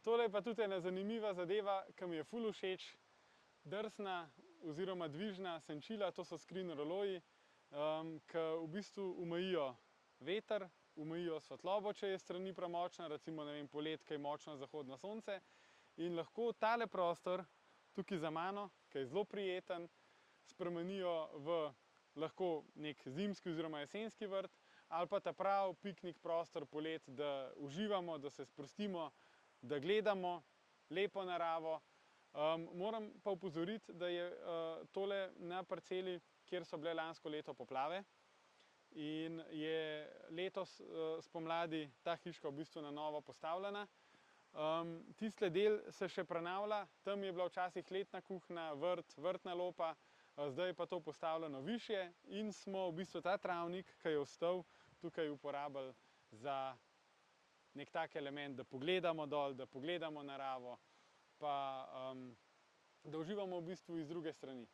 Tole je pa tudi ena zanimiva zadeva, ki mi je ful všeč. Drsna oziroma dvižna senčila, to so screen roloji, ki v bistvu omejijo veter, omejijo svetlobo, če je strani premočna, recimo poleti, ko je močno zahodno sonce. In lahko tale prostor, tukaj za mano, ki je zelo prijeten, spremenijo v lahko nek zimski oziroma jesenski vrt, ali pa ta prav piknik prostor poleti, da uživamo, da se sprostimo, da gledamo lepo naravo. Moram pa opozoriti, da je tole na parceli, kjer so bile lansko leto poplave in je letos spomladi ta hiška v bistvu na novo postavljena. Tiste del se še prenavlja, tam je bila včasih letna kuhinja, vrt, vrtna lopa, zdaj je pa to postavljeno višje in smo v bistvu ta travnik, ki je ostal, tukaj uporabili za nek tak element, da pogledamo dol, da pogledamo naravo, pa da uživamo v bistvu iz druge strani.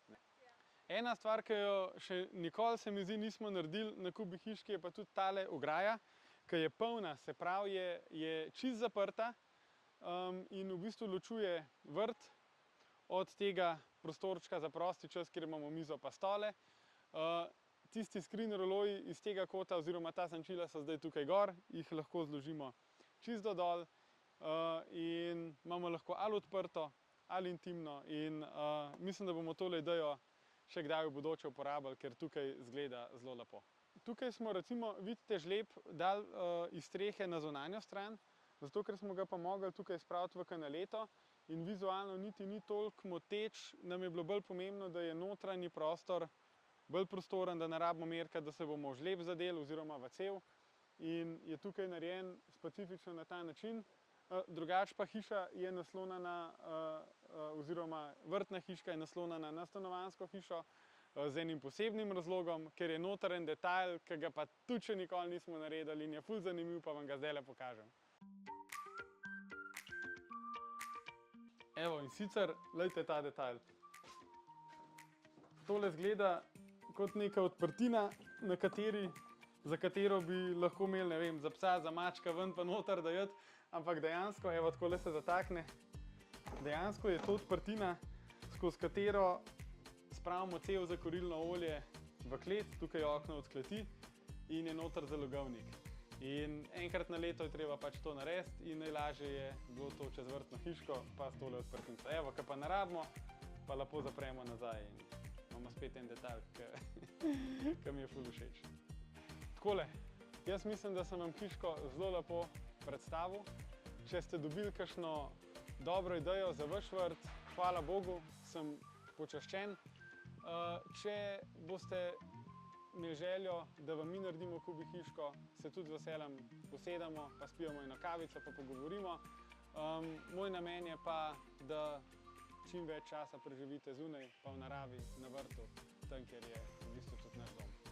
Ena stvar, ki jo še nikoli se mi zdi nismo naredili na Kubi hiški, je pa tudi tale ograja, ki je polna, se pravi, je čisto zaprta in v bistvu ločuje vrt od tega prostorčka za prosti čas, kjer imamo mizo pa stole. Tisti screen roloji iz tega kota oziroma ta senčila so zdaj tukaj gor, jih lahko zložimo čisto dol in imamo lahko ali odprto ali intimno in mislim, da bomo tole idejo še kdaj v bodoče uporabili, ker tukaj izgleda zelo lepo. Tukaj smo recimo, vidite, žleb dali iz strehe na zunanjo stran, zato ker smo ga pa mogli tukaj spraviti v kanaleto in vizualno niti ni toliko moteč, nam je bilo bolj pomembno, da je notranji prostor bolj prostoren, da ne rabimo merkati, da se bomo v žleb zadeli oziroma v cev in je tukaj narejen specifično na ta način. Drugače pa hiša je naslonjena oziroma vrtna hiška je naslonjena na stanovanjsko hišo z enim posebnim razlogom, ker je noter en detajl, ki ga pa tudi še nikoli nismo naredili in je ful zanimiv, pa vam ga zdajle pokažem. Evo, in sicer, glejte ta detajl. Tole izgleda kot neka odprtina, za katero bi lahko imeli, ne vem, za psa, za mačka ven pa noter dajati, ampak dejansko, evo, takole se zatakne, dejansko je to odprtina, skozi katero spravimo cev za kurilno olje v klet, tukaj je okno od kleti in je noter zalogovnik. In enkrat na leto je treba pač to narediti in najlažje je bilo to čez vrtno hiško pa s tole odprtnico. Evo, ki pa ne rabimo, pa lepo zapremo nazaj in imamo spet en detalj, ki mi je ful všeč. Takole, jaz mislim, da sem vam hiško zelo lepo predstavil. Če ste dobili kakšno dobro idejo za vaš vrt, hvala Bogu, sem počaščen. Če boste imeli željo, da vam mi naredimo Kubi hiško, se tudi z veseljem posedamo, pa spijemo eno kavico, pa pogovorimo. Moj namen je pa, da čim več časa preživite zunaj, pa v naravi, na vrtu, tam, kjer je v bistvu tudi naš dom.